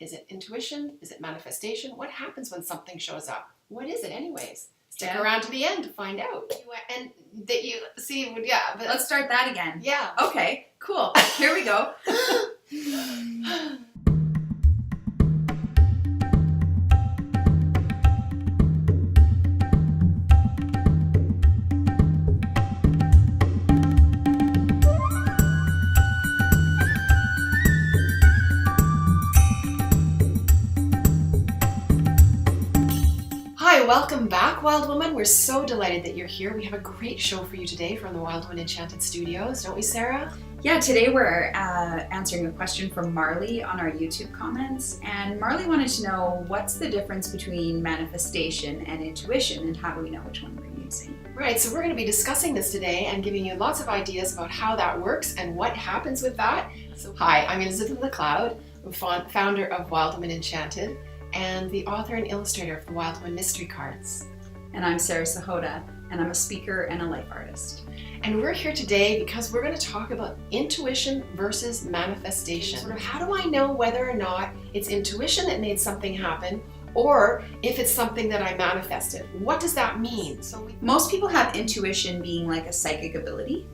Is it intuition? Is it manifestation? What happens when something shows up? What is it anyways? Stick around to the end to find out. And that you see, yeah. But let's start that again. Yeah. Okay, cool. Here we go. Welcome back, Wild Woman. We're so delighted that you're here. We have a great show for you today from the Wild Woman Enchanted studios, don't we, Sarah? Yeah, today we're answering a question from Marley on our YouTube comments. And Marley wanted to know, what's the difference between manifestation and intuition, and how do we know which one we're using? Right, so we're going to be discussing this today and giving you lots of ideas about how that works and what happens with that. So hi, I'm Elizabeth McLeod, founder of Wild Woman Enchanted, and the author and illustrator of the Wild Woman Mystery Cards. And I'm Sarah Sahota, and I'm a speaker and a life artist. And we're here today because we're going to talk about intuition versus manifestation. Sort of, how do I know whether or not it's intuition that made something happen, or if it's something that I manifested? What does that mean? Most people have intuition being like a psychic ability,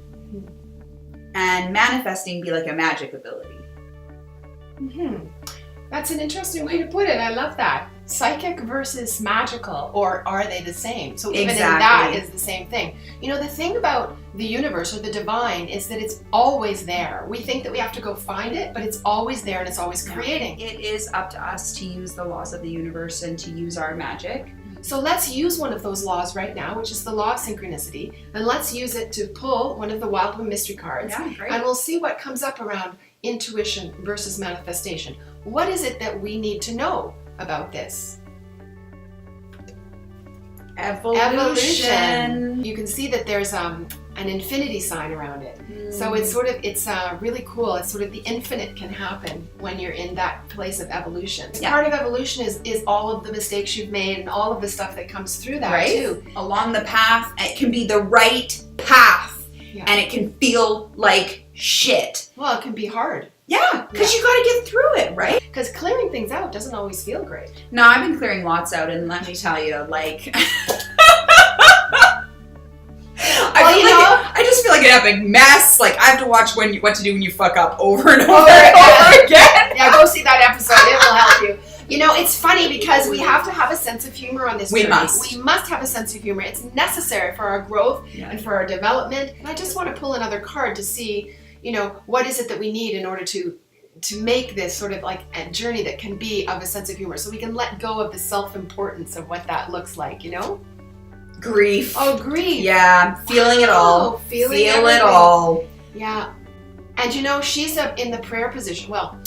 and manifesting be like a magic ability. That's an interesting way to put it. I love that. Psychic versus magical, or are they the same? So even in that is the same thing. You know, the thing about the universe or the divine is that it's always there. We think that we have to go find it, but it's always there and it's always creating. It is up to us to use the laws of the universe and to use our magic. So let's use one of those laws right now, which is the law of synchronicity, and let's use it to pull one of the Wild Woman mystery cards. Yeah, great. And we'll see what comes up around intuition versus manifestation. What is it that we need to know about this? Evolution. You can see that there's an infinity sign around it. So it's really cool. It's sort of the infinite can happen when you're in that place of evolution. Yeah. Part of evolution is all of the mistakes you've made and all of the stuff that comes through that too. Along the path, it can be the right path, and it can feel like shit. Well, it can be hard. Yeah, because you got to get through it, right? Because clearing things out doesn't always feel great. No, I've been clearing lots out, and let me tell you, like, I just feel like an epic mess. Like, I have to watch what to do when you fuck up over and over again. Yeah, go see that episode. It will help you. You know, it's funny because we have to have a sense of humor on this journey. We must have a sense of humor. It's necessary for our growth and for our development. And I just want to pull another card to see, you know, what is it that we need in order to make this sort of like a journey that can be of a sense of humor, so we can let go of the self-importance of what that looks like, you know? Grief. Oh, grief. Yeah, feeling it all. Feel it all. Yeah. And you know, she's up in the prayer position. Well,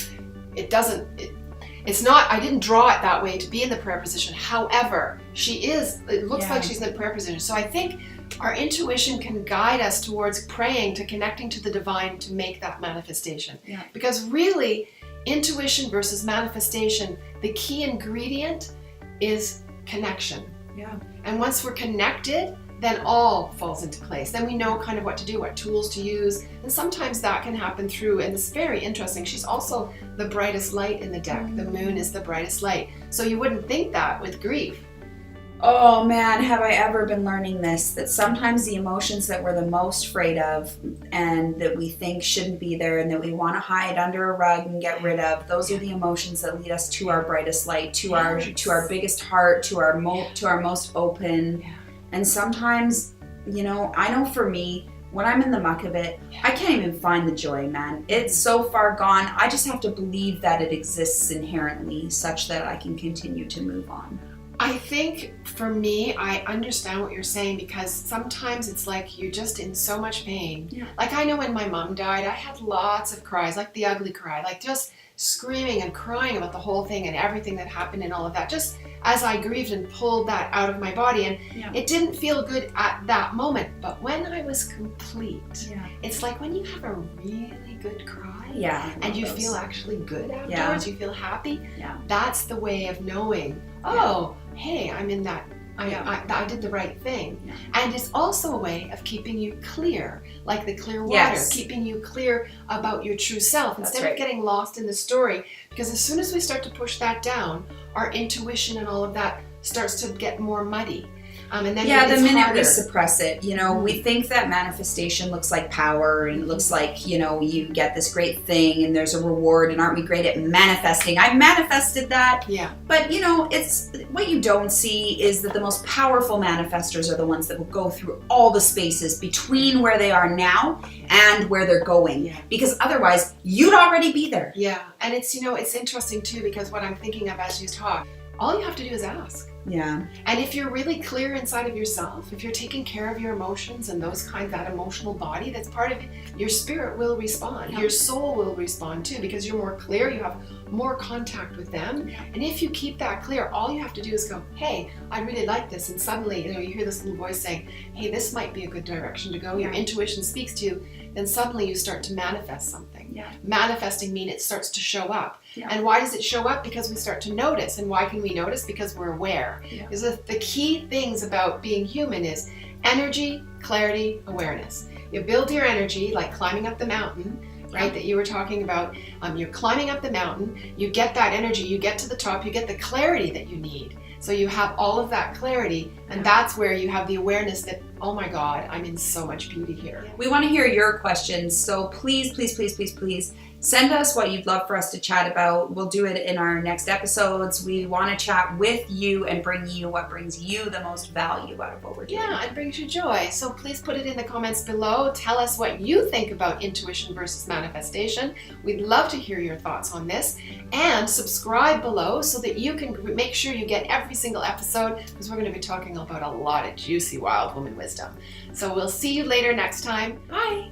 it's not, I didn't draw it that way to be in the prayer position. However, it looks like she's in the prayer position. So I think our intuition can guide us towards praying, to connecting to the divine, to make that manifestation. Yeah. Because really, intuition versus manifestation, the key ingredient is connection. Yeah. And once we're connected, then all falls into place. Then we know kind of what to do, what tools to use. And sometimes that can happen through, and it's very interesting, she's also the brightest light in the deck. The moon is the brightest light. So you wouldn't think that with grief. Oh man, have I ever been learning this, that sometimes the emotions that we're the most afraid of and that we think shouldn't be there and that we want to hide under a rug and get rid of, those are the emotions that lead us to our brightest light, to our biggest heart, to our most open. Yeah. And sometimes, you know, I know for me, when I'm in the muck of it, I can't even find the joy, man. It's so far gone. I just have to believe that it exists inherently such that I can continue to move on. I think for me, I understand what you're saying, because sometimes it's like you're just in so much pain. Yeah. Like I know when my mom died, I had lots of cries, like the ugly cry, like just screaming and crying about the whole thing and everything that happened and all of that, just as I grieved and pulled that out of my body. And it didn't feel good at that moment. But when I was complete, it's like when you have a really good cry and you feel actually good afterwards, you feel happy, that's the way of knowing, hey, I'm in that I did the right thing. Yeah. And it's also a way of keeping you clear, like the clear water, Yes. keeping you clear about your true self That's instead right. of getting lost in the story. Because as soon as we start to push that down, our intuition and all of that starts to get more muddy. And then the it's minute harder. we suppress it, we think that manifestation looks like power and it looks like, you get this great thing and there's a reward, and aren't we great at manifesting? I manifested that. Yeah. But, it's what you don't see is that the most powerful manifestors are the ones that will go through all the spaces between where they are now and where they're going. Yeah. Because otherwise, you'd already be there. Yeah. And it's, it's interesting too, because what I'm thinking of as you talk, all you have to do is ask. Yeah. And if you're really clear inside of yourself, if you're taking care of your emotions and that emotional body, that's part of it, your spirit will respond. Yeah. Your soul will respond too, because you're more clear, you have more contact with them. Yeah. And if you keep that clear, all you have to do is go, hey, I really like this. And suddenly, you hear this little voice saying, hey, this might be a good direction to go. Your intuition speaks to you. Then suddenly you start to manifest something. Yeah. Manifesting means it starts to show up. Yeah. And why does it show up? Because we start to notice. And why can we notice? Because we're aware. Yeah. Because the key things about being human is energy, clarity, awareness. You build your energy like climbing up the mountain, right, that you were talking about. You're climbing up the mountain, you get that energy, you get to the top, you get the clarity that you need. So you have all of that clarity, and that's where you have the awareness that, oh my God, I'm in so much beauty here. We want to hear your questions, so please send us what you'd love for us to chat about. We'll do it in our next episodes. We want to chat with you and bring you what brings you the most value out of what we're doing. Yeah, it brings you joy. So please put it in the comments below. Tell us what you think about intuition versus manifestation. We'd love to hear your thoughts on this. And subscribe below so that you can make sure you get every single episode, because we're going to be talking about a lot of juicy wild woman wisdom. So we'll see you later next time. Bye.